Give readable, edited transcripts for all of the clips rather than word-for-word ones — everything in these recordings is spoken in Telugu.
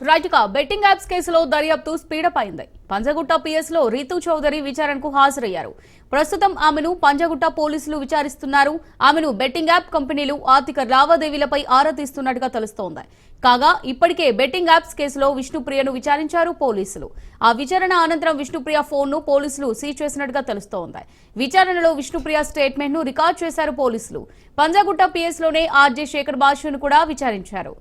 రైట్ గా బెట్టింగ్ యాప్స్ కేసులో దర్యాప్తు స్పీడప్ అయింది. పంజగుట్ట పిఎస్ లో రీతూ చౌదరి విచారణకు హాజరయ్యారు. ప్రస్తుతం ఆమెను పంజగుట్ట పోలీసులు విచారిస్తున్నారు. ఆమెను బెట్టింగ్ యాప్ కంపెనీలు ఆర్థిక లావాదేవీలపై ఆరా తీస్తున్నట్టుగా తెలుస్తోంది. కాగా ఇప్పటికే బెట్టింగ్ యాప్స్ కేసులో విష్ణుప్రియను విచారించారు పోలీసులు. ఆ విచారణ అనంతరం విష్ణుప్రియ ఫోన్ ను పోలీసులు సీజ్ చేసినట్టుగా తెలుస్తోంది. విచారణలో విష్ణుప్రియ స్టేట్మెంట్ ను రికార్డ్ చేశారు పోలీసులు. పంజగుట్ట పిఎస్ లోనే ఆర్జే శేఖర్ భాషను కూడా విచారించారు.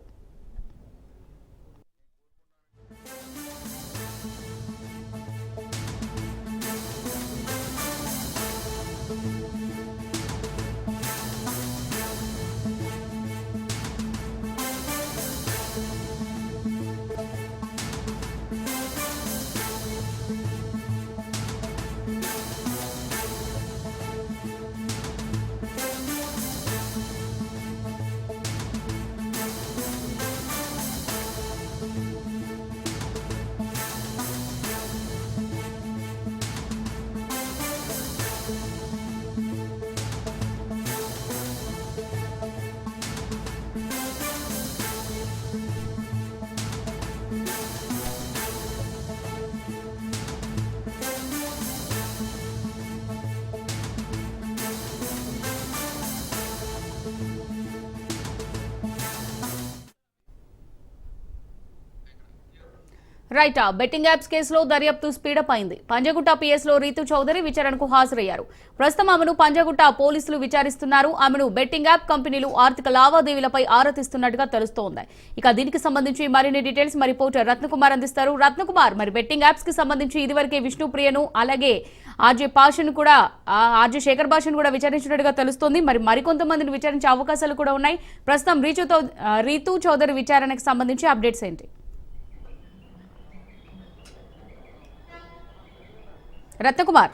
రైట్ బెట్టింగ్ యాప్స్ కేసులో దర్యాప్తు స్పీడప్ అయింది. పంజగుట్ట పిఎస్ లో రీతూ చౌదరి విచారణకు హాజరయ్యారు. ప్రస్తుతం ఆమెను పంజగుట్ట పోలీసులు విచారిస్తున్నారు. ఆమెను బెట్టింగ్ యాప్ కంపెనీలు ఆర్థిక లావాదేవీలపై ఆరా తీస్తున్నట్టుగా తెలుస్తోంది. ఇక దీనికి సంబంధించి మరిన్ని డీటెయిల్స్ మా రిపోర్టర్ రత్నకుమార్ అందిస్తారు. రత్నకుమార్, మరి బెట్టింగ్ యాప్స్ కి సంబంధించి ఇదివరకే విష్ణుప్రియను అలాగే ఆర్జే శేఖర్ భాషను కూడా విచారించినట్టుగా తెలుస్తోంది. మరికొంతమందిని విచారించే అవకాశాలు కూడా ఉన్నాయి. ప్రస్తుతం రీతూ చౌదరి విచారణకు సంబంధించి అప్డేట్స్ ఏంటి? రత్నకుమార్,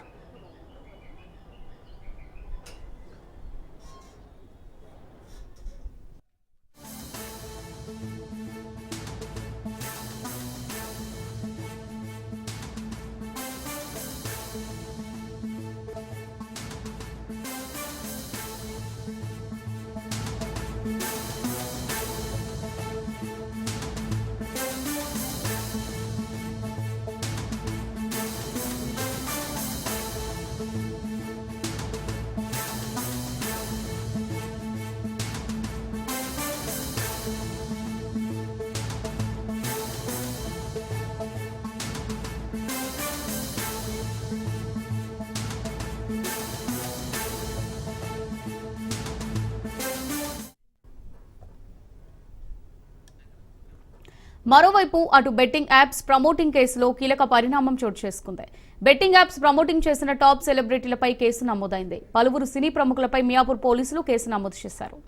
మరోవైపు అటు బెట్టింగ్ యాప్స్ ప్రమోటింగ్ కేసులో కీలక పరిణామం చోటు చేసుకుంది. బెట్టింగ్ యాప్స్ ప్రమోటింగ్ చేసిన టాప్ సెలబ్రిటీలపై కేసు నమోదైంది. పలువురు సినీ ప్రముఖులపై మియాపూర్ పోలీసులు కేసు నమోదు చేశారు.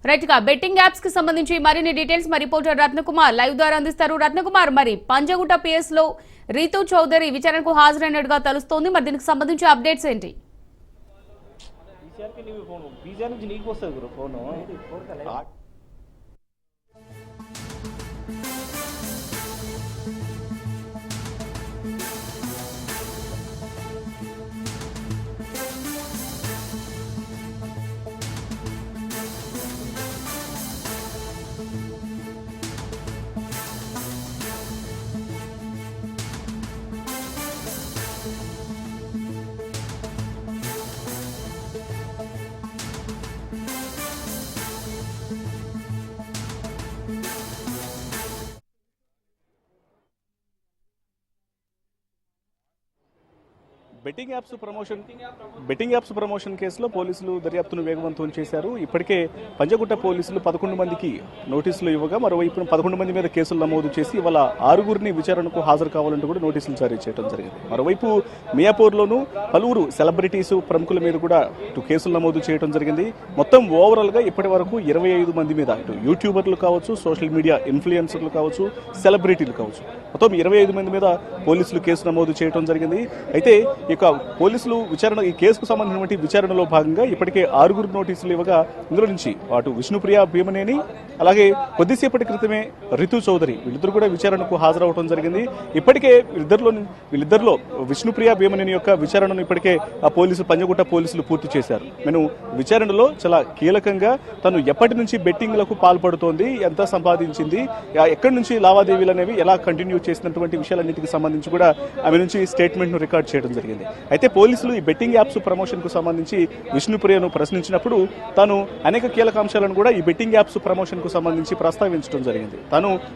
రైట్ గా బెట్టింగ్ యాప్స్ కి సంబంధించి మరిన్ని డీటెయిల్స్ మా రిపోర్టర్ రత్నకుమార్ లైవ్ ద్వారా అందిస్తారు. రత్నకుమార్, మరి పంజగుట్ట పిఎస్ లో రీతూ చౌదరి విచారణకు హాజరైనట్టుగా తెలుస్తోంది. మరి దీనికి సంబంధించి అప్డేట్స్ ఏంటి? బెట్టింగ్ యాప్స్ ప్రమోషన్ కేసులో పోలీసులు దర్యాప్తును వేగవంతం చేశారు. ఇప్పటికే పంజగుట్ట పోలీసులు 11 మందికి నోటీసులు ఇవ్వగా మరోవైపు 11 మంది మీద కేసులు నమోదు చేసి ఇవాళ 6గురిని విచారణకు హాజరు కావాలంటూ కూడా నోటీసులు జారీ చేయడం జరిగింది. మరోవైపు మియాపూర్లోనూ పలువురు సెలబ్రిటీస్ ప్రముఖుల మీద కూడా ఇటు కేసులు నమోదు చేయడం జరిగింది. మొత్తం ఓవరాల్ గా ఇప్పటి వరకు 25 మంది మీద ఇటు యూట్యూబర్లు కావచ్చు, సోషల్ మీడియా ఇన్ఫ్లుయెన్సర్లు కావచ్చు, సెలబ్రిటీలు కావచ్చు, మొత్తం 25 మంది మీద పోలీసులు కేసు నమోదు చేయడం జరిగింది. అయితే ఇక పోలీసులు ఈ కేసుకు సంబంధించినటువంటి విచారణలో భాగంగా ఇప్పటికే 6గురు నోటీసులు ఇవ్వగా ఇందులో నుంచి అటు విష్ణుప్రియ భీమనేని అలాగే కొద్దిసేపటి క్రితమే రితు చౌదరి వీళ్ళిద్దరు కూడా విచారణకు హాజరవడం జరిగింది. ఇప్పటికే వీళ్ళిద్దరిలో విష్ణుప్రియ భీమనేని యొక్క విచారణను ఇప్పటికే పంజగుట్ట పోలీసులు పూర్తి చేశారు. నేను విచారణలో చాలా కీలకంగా తను ఎప్పటి నుంచి బెట్టింగ్లకు పాల్పడుతోంది, ఎంత సంపాదించింది, ఎక్కడి నుంచి లావాదేవీలు అనేవి ఎలా కంటిన్యూ చేసినటువంటి విషయాలన్నింటికి సంబంధించి కూడా ఆమె నుంచి స్టేట్మెంట్ ను రికార్డ్ చేయడం జరిగింది. అయితే పోలీసులు ఈ బెట్టింగ్ యాప్స్ ప్రమోషన్ కు సంబంధించి విష్ణుప్రియను ప్రశ్నించినప్పుడు తాను అనేక కీలక అంశాలను కూడా ఈ బెట్టింగ్ యాప్స్ ప్రమోషన్ కు సంబంధించి ప్రస్తావించడం జరిగింది.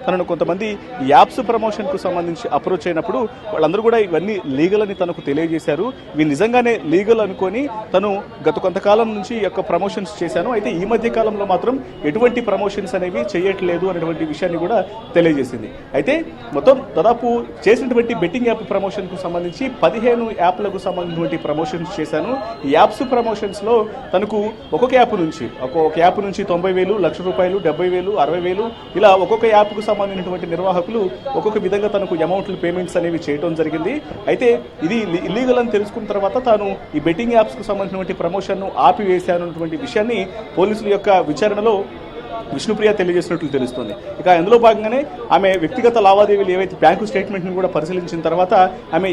తనను కొంతమంది ఈ యాప్స్ ప్రమోషన్ కు సంబంధించి అప్రోచ్ అయినప్పుడు వాళ్ళందరూ కూడా ఇవన్నీ లీగల్ అని తనకు తెలియజేశారు. ఇవి నిజంగానే లీగల్ అనుకొని తను గత కొంతకాలం నుంచి యొక్క ప్రమోషన్స్ చేశాను, అయితే ఈ మధ్య కాలంలో మాత్రం ఎటువంటి ప్రమోషన్స్ అనేవి చేయట్లేదు అనేటువంటి విషయాన్ని కూడా తెలియజేసింది. అయితే మొత్తం దాదాపు చేసినటువంటి బెట్టింగ్ యాప్ ప్రమోషన్ కు సంబంధించి 15 యాప్లకు సంబంధించినటువంటి ప్రమోషన్స్ చేశాను. ఈ యాప్స్ ప్రమోషన్స్ లో తనకు ఒక్కొక్క యాప్ నుంచి 90,000, ₹1,00,000, 70,000, 60,000 ఇలా ఒక్కొక్క యాప్ కు సంబంధించినటువంటి నిర్వాహకులు ఒక్కొక్క విధంగా తనకు అమౌంట్లు పేమెంట్స్ అనేవి చేయడం జరిగింది. అయితే ఇది ఇల్లీగల్ అని తెలుసుకున్న తర్వాత తాను ఈ బెట్టింగ్ యాప్స్ కు సంబంధించినటువంటి ప్రమోషన్ ను ఆపివేశాను అన్నటువంటి విషయాన్ని పోలీసుల యొక్క విచారణలో విష్ణుప్రియ తెలియజేసినట్లు తెలుస్తోంది. ఇక అందులో భాగంగానే ఆమె వ్యక్తిగత లావాదేవీలు ఏవైతే బ్యాంకు స్టేట్మెంట్ ను కూడా పరిశీలించిన తర్వాత ఆమె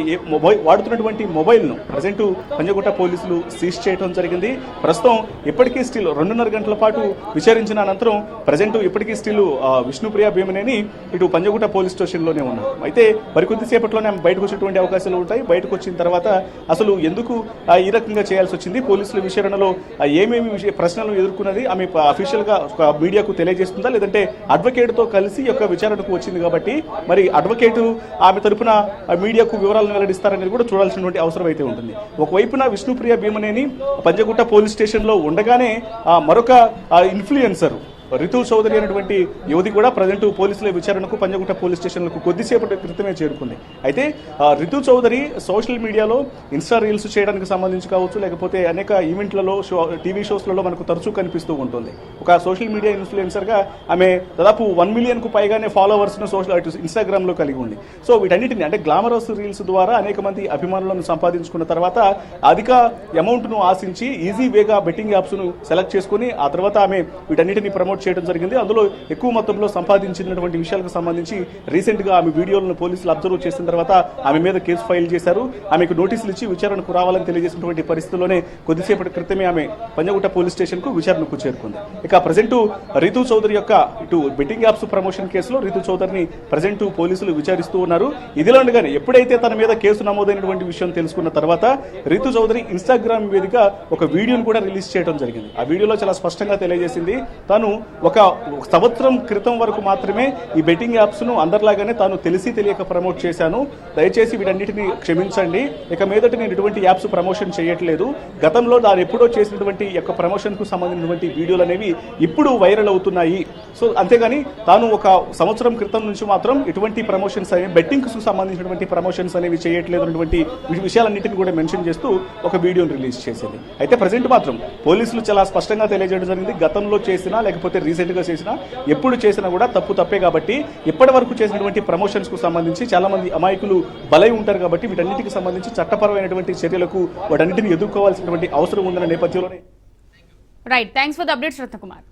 వాడుతున్నటువంటి మొబైల్ను ప్రజెంట్ పంజగుట్ట పోలీసులు సీజ్ చేయడం జరిగింది. ప్రస్తుతం ఇప్పటికీ స్టిల్ 2.5 గంటల పాటు విచారించిన అనంతరం ప్రజెంట్ ఇప్పటికీ స్టిల్ విష్ణుప్రియ భీమనేని ఇటు పంజగుట్ట పోలీస్ స్టేషన్లోనే ఉన్నారు. అయితే మరికొద్దిసేపట్లోనే ఆమె బయటకు వచ్చేటువంటి అవకాశాలు ఉంటాయి. బయటకు వచ్చిన తర్వాత అసలు ఎందుకు ఈ రకంగా చేయాల్సి వచ్చింది, పోలీసుల విచారణలో ఏమేమి ప్రశ్నలు ఎదుర్కొన్నది ఆమె అఫీషియల్ గా మీడియాకు తెలియజేస్తుందా, లేదంటే అడ్వకేట్ తో కలిసి యొక్క విచారణకు వచ్చింది కాబట్టి మరి అడ్వకేట్ ఆమె తరపున మీడియాకు వివరాలను వెల్లడిస్తారనేది కూడా చూడాల్సినటువంటి అవసరం అయితే ఉంటుంది. ఒకవైపున విష్ణుప్రియ భీమనేని పంజగుట్ట పోలీస్ స్టేషన్ లో ఉండగానే మరొక ఇన్ఫ్లుయెన్సర్ రితు చౌదరి అనేటువంటి యువతి కూడా ప్రజెంట్ పోలీసుల విచారణకు పంజగుట్ట పోలీస్ స్టేషన్లకు కొద్దిసేపటి క్రితమే చేరుకుంది. అయితే రితు చౌదరి సోషల్ మీడియాలో ఇన్స్టా రీల్స్ చేయడానికి సంబంధించి కావచ్చు, లేకపోతే అనేక ఈవెంట్లలో టీవీ షోస్లలో మనకు తరచూ కనిపిస్తూ ఉంటుంది. ఒక సోషల్ మీడియా ఇన్ఫ్లుయెన్సర్ గా ఆమె దాదాపు 1 మిలియన్ కు పైగానే ఫాలోవర్స్ ను ఇన్స్టాగ్రామ్ లో కలిగి ఉంది. సో వీటన్నిటిని అంటే గ్లామరస్ రీల్స్ ద్వారా అనేక మంది అభిమానులను సంపాదించుకున్న తర్వాత అధిక అమౌంట్ ను ఆశించి ఈజీ వేగా బెట్టింగ్ యాప్స్ ను సెలెక్ట్ చేసుకుని ఆ తర్వాత ఆమె వీటన్నిటిని ప్రమోట్ చేయడం జరిగింది. అందులో ఎక్కువ మొత్తంలో సంపాదించినటువంటి విషయాలకు సంబంధించి రీసెంట్ గా ఆమె వీడియోలను పోలీసులు అబ్జర్వ్ చేసిన తర్వాత ఆమె మీద కేసు ఫైల్ చేశారు. ఆమెకు నోటీసులు ఇచ్చి విచారణకు రావాలని తెలియజేసినటువంటి పరిస్థితుల్లోనే కొద్దిసేపటి క్రితమే ఆమె పంజగుట్ట పోలీస్ స్టేషన్ కు విచారణకు చేరుకుంది. ఇక ప్రజెంట్ రితు చౌదరి యొక్క ఇటు బెట్టింగ్ యాప్స్ ప్రమోషన్ కేసులో రితు చౌదరిని ప్రజెంట్ పోలీసులు విచారిస్తూ ఉన్నారు. ఇదిలోగానే ఎప్పుడైతే తన మీద కేసు నమోదైనటువంటి విషయం తెలుసుకున్న తర్వాత రితు చౌదరి ఇన్స్టాగ్రామ్ వేదిక ఒక వీడియోను కూడా రిలీజ్ చేయడం జరిగింది. ఆ వీడియోలో చాలా స్పష్టంగా తెలియజేసింది తాను ఒక సంవత్సరం క్రితం వరకు మాత్రమే ఈ బెట్టింగ్ యాప్స్ ను అందరిలాగానే తాను తెలిసి తెలియక ప్రమోట్ చేశాను, దయచేసి వీటన్నిటిని క్షమించండి, ఇక మీదట నేను ఎటువంటి యాప్స్ ప్రమోషన్ చేయట్లేదు, గతంలో దాని ఎప్పుడో చేసినటువంటి యొక్క ప్రమోషన్ కు సంబంధించినటువంటి వీడియోలు అనేవి ఇప్పుడు వైరల్ అవుతున్నాయి. సో అంతేగాని తాను ఒక సంవత్సరం క్రితం నుంచి మాత్రం ఎటువంటి ప్రమోషన్స్ అనేవి బెట్టింగ్ కు సంబంధించినటువంటి ప్రమోషన్స్ అనేవి చేయట్లేదు అన్నటువంటి విషయాలన్నింటినీ కూడా మెన్షన్ చేస్తూ ఒక వీడియోను రిలీజ్ చేసింది. అయితే ప్రజెంట్ మాత్రం పోలీసులు చాలా స్పష్టంగా తెలియజేయడం జరిగింది, గతంలో చేసినా లేకపోతే రీసెంట్ గా చేసినా ఎప్పుడు చేసినా కూడా తప్పే కాబట్టి ఇప్పటి వరకు చేసినటువంటి ప్రమోషన్స్ కు సంబంధించి చాలా మంది అమాయకులు బలై ఉంటారు కాబట్టి వీటన్నిటికి సంబంధించి చట్టపరమైనటువంటి చర్యలకు వాటన్నిటిని ఎదుర్కోవాల్సినటువంటి అవసరం ఉందన్న నేపథ్యంలోనే right. Thanks for the updates Ratnakumar.